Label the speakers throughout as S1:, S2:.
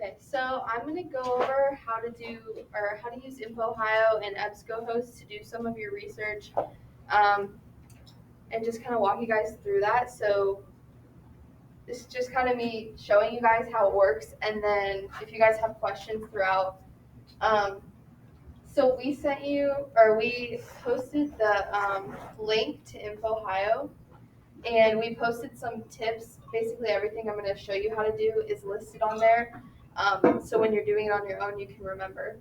S1: Okay, so I'm gonna go over how to use InfoHio and EBSCOhost to do some of your research, and just kind of walk you guys through that. So this is just kind of me showing you guys how it works, and then if you guys have questions throughout. Um, so we posted the link to InfoHio, and we posted some tips. Basically, everything I'm going to show you how to do is listed on there. So when you're doing it on your own, you can remember.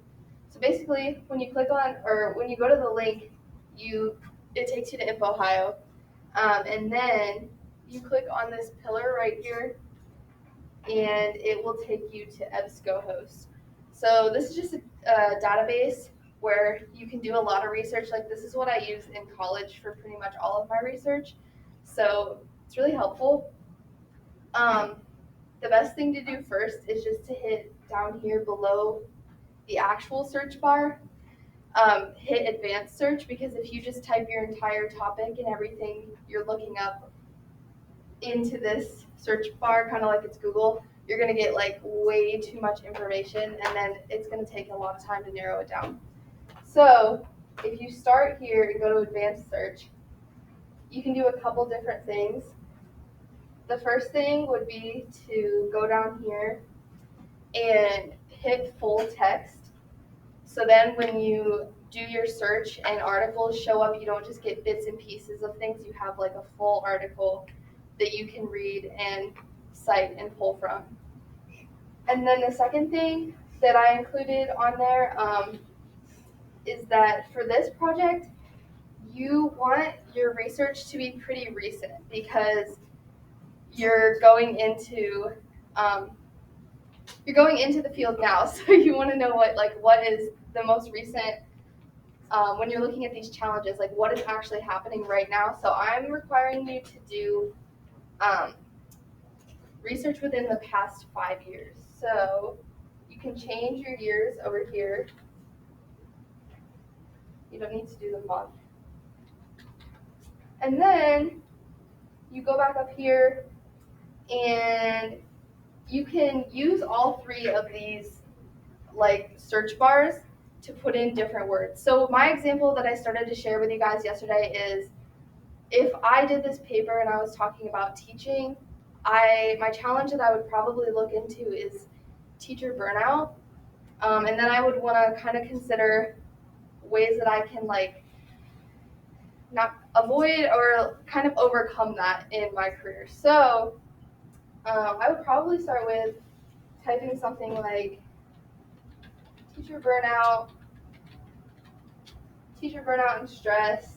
S1: So basically, when you click on or when you go to the link, it takes you to InfoHio, and then you click on this pillar right here, and it will take you to EBSCOhost. So this is just a database where you can do a lot of research. Like this is what I use in college for pretty much all of my research. So it's really helpful. Um, the best thing to do first is just to hit down here below the actual search bar, hit advanced search, because if you just type your entire topic and everything you're looking up into this search bar, kind of like it's Google, you're going to get like way too much information, and then it's going to take a lot of time to narrow it down. So if you start here and go to advanced search, you can do a couple different things. The first thing would be to go down here and hit full text. So then when you do your search and articles show up, you don't just get bits and pieces of things. You have like a full article that you can read and cite and pull from. And then the second thing that I included on there is that for this project, you want your research to be pretty recent because you're going into the field now, so you want to know what is the most recent when you're looking at these challenges, like what is actually happening right now. So I'm requiring you to do research within the past 5 years. So you can change your years over here. You don't need to do the month. And then you go back up here and you can use all three of these like search bars to put in different words. So my example that I started to share with you guys yesterday is if I did this paper and I was talking about teaching, my challenge that I would probably look into is teacher burnout. And then I would want to kind of consider ways that I can like not avoid or kind of overcome that in my career. So I would probably start with typing something like teacher burnout and stress.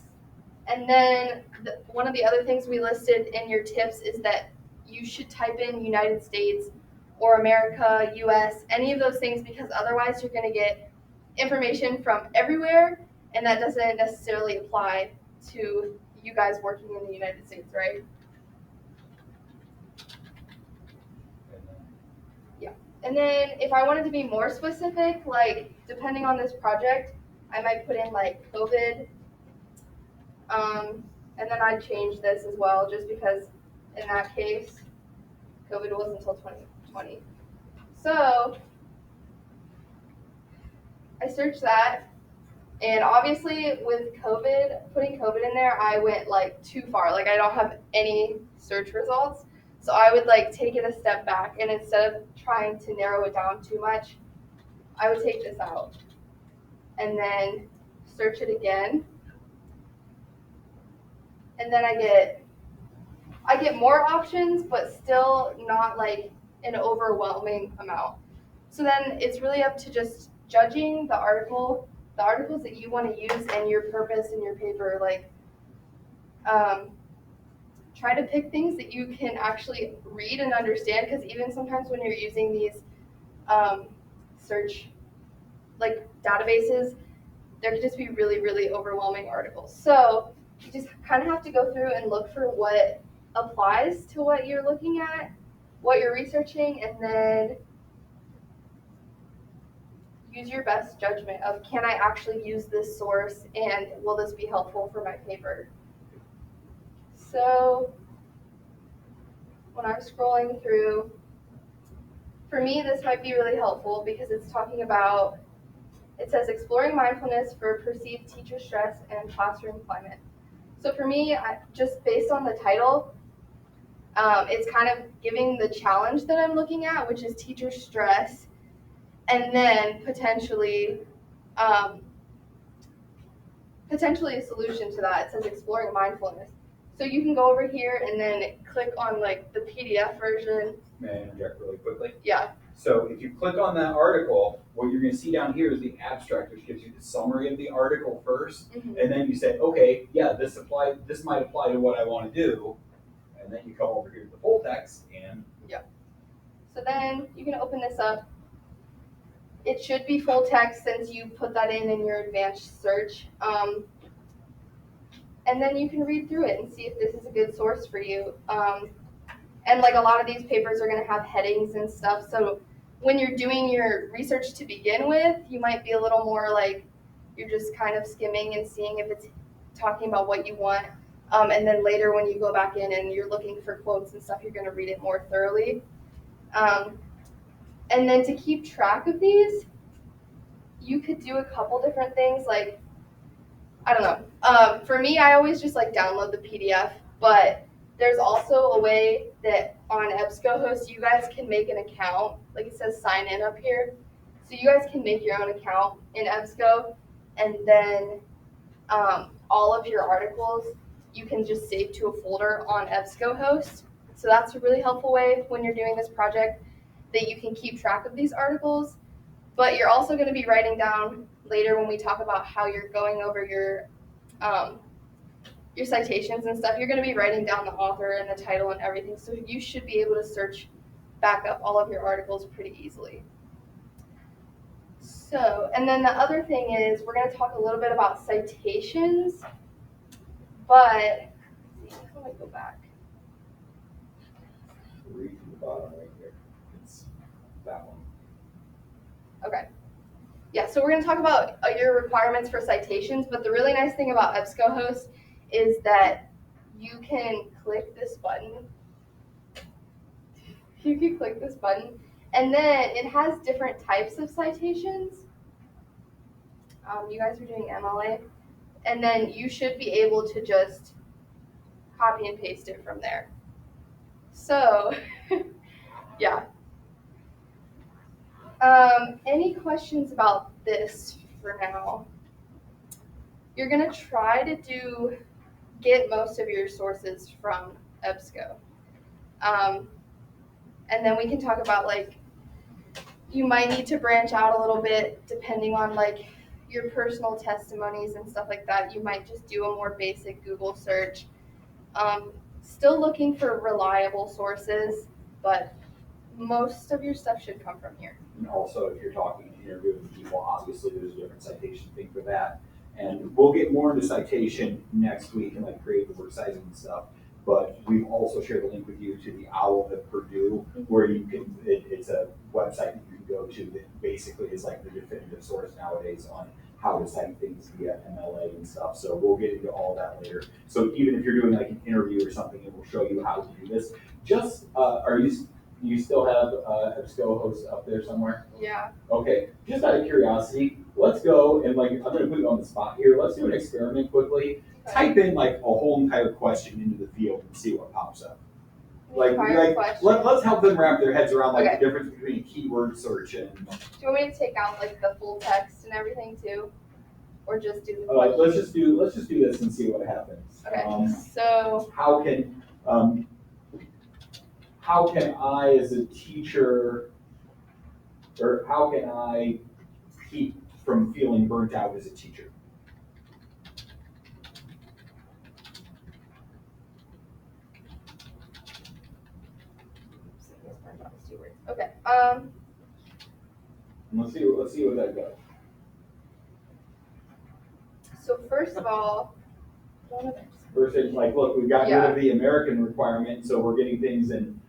S1: And then one of the other things we listed in your tips is that you should type in United States or America, US, any of those things, because otherwise you're going to get information from everywhere, and that doesn't necessarily apply to you guys working in the United States, right? Yeah. And then if I wanted to be more specific, like depending on this project, I might put in like COVID. And then I'd change this as well, just because in that case, COVID was until 2020. So I searched that, and obviously with COVID, putting COVID in there, I went like too far. Like I don't have any search results. So I would like take it a step back, and instead of trying to narrow it down too much, I would take this out and then search it again. And then I get more options, but still not like an overwhelming amount. So then it's really up to just judging the articles that you want to use and your purpose in your paper. Like, try to pick things that you can actually read and understand, because even sometimes when you're using these search like databases, there could just be really, really overwhelming articles. So you just kind of have to go through and look for what applies to what you're looking at, what you're researching, and then use your best judgment of, can I actually use this source, and will this be helpful for my paper? So when I'm scrolling through, for me, this might be really helpful because it's talking about, it says exploring mindfulness for perceived teacher stress and classroom climate. So for me, just based on the title, it's kind of giving the challenge that I'm looking at, which is teacher stress, and then potentially a solution to that. It says exploring mindfulness. So you can go over here and then click on like the PDF version.
S2: May I interject really quickly?
S1: Yeah.
S2: So if you click on that article, what you're going to see down here is the abstract, which gives you the summary of the article first, and then you say, okay, yeah, this might apply to what I want to do, and then you come over here to the full text and.
S1: Yep. So then you can open this up. It should be full text since you put that in your advanced search. And then you can read through it and see if this is a good source for you. And like a lot of these papers are going to have headings and stuff. So when you're doing your research to begin with, you might be a little more like you're just kind of skimming and seeing if it's talking about what you want. And then later when you go back in and you're looking for quotes and stuff, you're going to read it more thoroughly. And then to keep track of these, you could do a couple different things. Like, I don't know. For me, I always just like download the PDF, but there's also a way that on EBSCOhost, you guys can make an account. Like it says sign in up here. So you guys can make your own account in EBSCO, and then all of your articles, you can just save to a folder on EBSCOhost. So that's a really helpful way when you're doing this project that you can keep track of these articles. But you're also going to be writing down later when we talk about how you're going over your citations and stuff. You're going to be writing down the author and the title and everything. So you should be able to search back up all of your articles pretty easily. So, and then the other thing is we're going to talk a little bit about citations. But, how do I go back?
S2: Read to the bottom right here. It's that one.
S1: Okay. Yeah, so we're going to talk about your requirements for citations, but the really nice thing about EBSCOhost is that you can click this button. You can click this button, and then it has different types of citations. You guys are doing MLA, and then you should be able to just copy and paste it from there. So, yeah. Any questions about this for now? You're going to try to get most of your sources from EBSCO. And then we can talk about, like, you might need to branch out a little bit depending on, like, your personal testimonies and stuff like that. You might just do a more basic Google search. Still looking for reliable sources, but most of your stuff should come from here.
S2: And also, if you're talking and interviewing people, obviously there's a different citation thing for that. And we'll get more into citation next week and like creative work sizing and stuff. But we've also shared a link with you to the OWL at Purdue, where you can, it's a website that you can go to that basically is like the definitive source nowadays on how to cite things via MLA and stuff. So we'll get into all that later. So even if you're doing like an interview or something, it will show you how to do this. Just, you still have EBSCOhost up there somewhere?
S1: Yeah.
S2: Okay, just out of curiosity, let's go and like, I'm gonna put you on the spot here. Let's do an experiment quickly. Type in like a whole entire question into the field and see what pops up. Let's help them wrap their heads around like the difference between a keyword search and.
S1: Do you want me to take out like the full text and everything too, or just do the question?
S2: Let's just do this and see what happens.
S1: Okay. So
S2: how can I as a teacher, or how can I keep from feeling burnt out as a teacher?
S1: Okay.
S2: Let's see what that does.
S1: So first of all,
S2: versus like, look, we got rid of the American requirement, so we're getting things in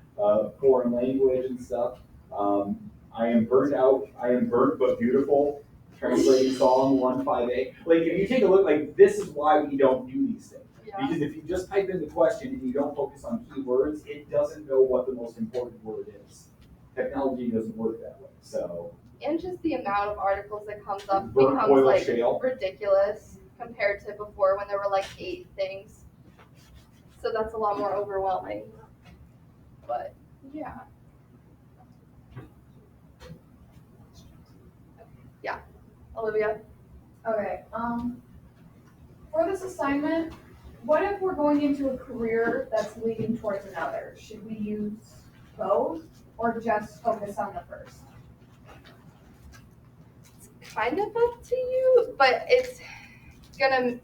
S2: foreign language and stuff. I am burnt out. I am burnt but beautiful. Translating Psalm 158. Like, if you take a look, like, this is why we don't do these things. Yeah. Because if you just type in the question and you don't focus on keywords, it doesn't know what the most important word is. Technology doesn't work that way, so.
S1: And just the amount of articles that comes up
S2: Burnt
S1: becomes
S2: oil
S1: like
S2: shale.
S1: ridiculous compared to before when there were like 8 things. So that's a lot more overwhelming. But yeah. Yeah. Olivia?
S3: Okay, for this assignment, what if we're going into a career that's leading towards another? Should we use both or just focus on the first?
S1: Kind of up to you, but it's gonna,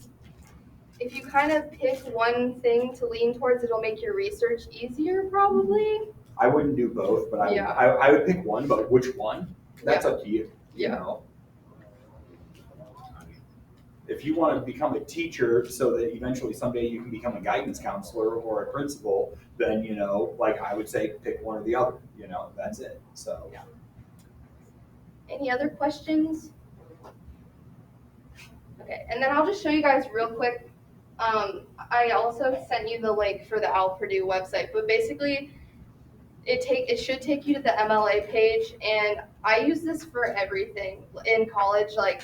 S1: if you kind of pick one thing to lean towards, it'll make your research easier probably.
S2: I wouldn't do both, but
S1: Yeah.
S2: I would pick one, but which one? That's up to you, you
S1: Yeah.
S2: know? If you want to become a teacher so that eventually someday you can become a guidance counselor or a principal, then, you know, like I would say pick one or the other, you know, that's it, so.
S1: Yeah. Any other questions? Okay, and then I'll just show you guys real quick. I also sent you the link for the Al Purdue website, but basically it should take you to the MLA page, and I use this for everything in college, like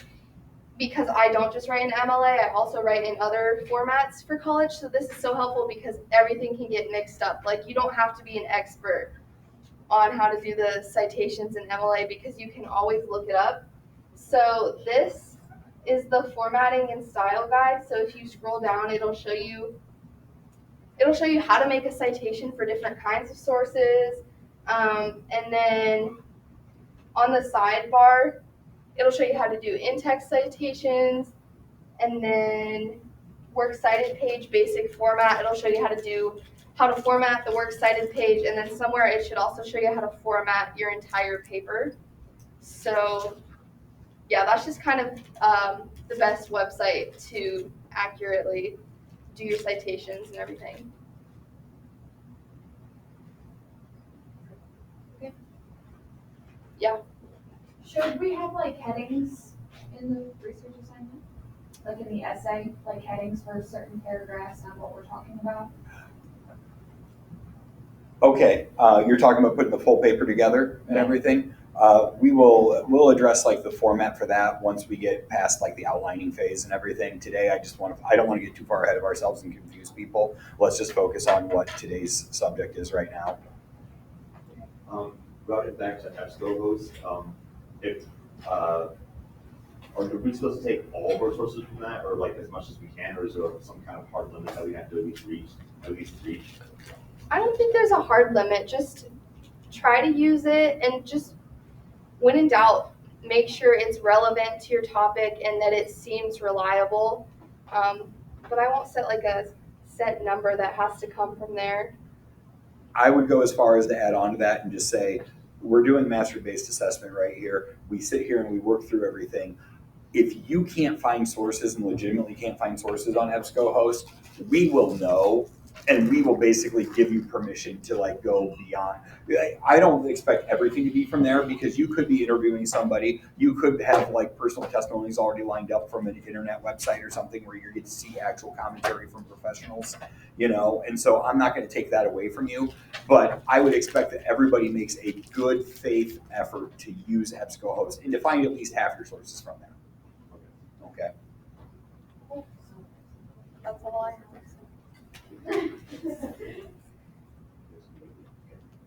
S1: because I don't just write in MLA, I also write in other formats for college. So this is so helpful because everything can get mixed up. Like you don't have to be an expert on how to do the citations in MLA because you can always look it up. So this is the formatting and style guide. So if you scroll down, it'll show you how to make a citation for different kinds of sources. And then on the sidebar, it'll show you how to do in-text citations, and then works cited page basic format. It'll show you how to format the works cited page, and then somewhere it should also show you how to format your entire paper. So yeah, that's just kind of the best website to accurately do your citations and everything. Okay. Yeah.
S3: Should we have like headings in the research assignment? Like in the essay, like headings for certain paragraphs on what we're talking about?
S4: Okay, you're talking about putting the full paper together and everything. We'll address like the format for that once we get past like the outlining phase and everything. Today, I don't want to get too far ahead of ourselves and confuse people. Let's just focus on what today's subject is right now.
S5: Brought it back to EBSCO host. Are we supposed to take all of our sources from that, or like as much as we can, or is there some kind of hard limit that we have to at least reach?
S1: I don't think there's a hard limit. Just try to use it, and just when in doubt, make sure it's relevant to your topic and that it seems reliable. But I won't set like a set number that has to come from there.
S4: I would go as far as to add on to that and just say, we're doing mastery-based assessment right here. We sit here and we work through everything. If you can't find sources and legitimately can't find sources on EBSCO host, we will know, and we will basically give you permission to like go beyond. I don't expect everything to be from there because you could be interviewing somebody. You could have like personal testimonies already lined up from an internet website or something where you get to see actual commentary from professionals, you know, and so I'm not going to take that away from you, but I would expect that everybody makes a good faith effort to use EBSCO host and to find at least half your sources from there. Okay.
S1: That's all I have.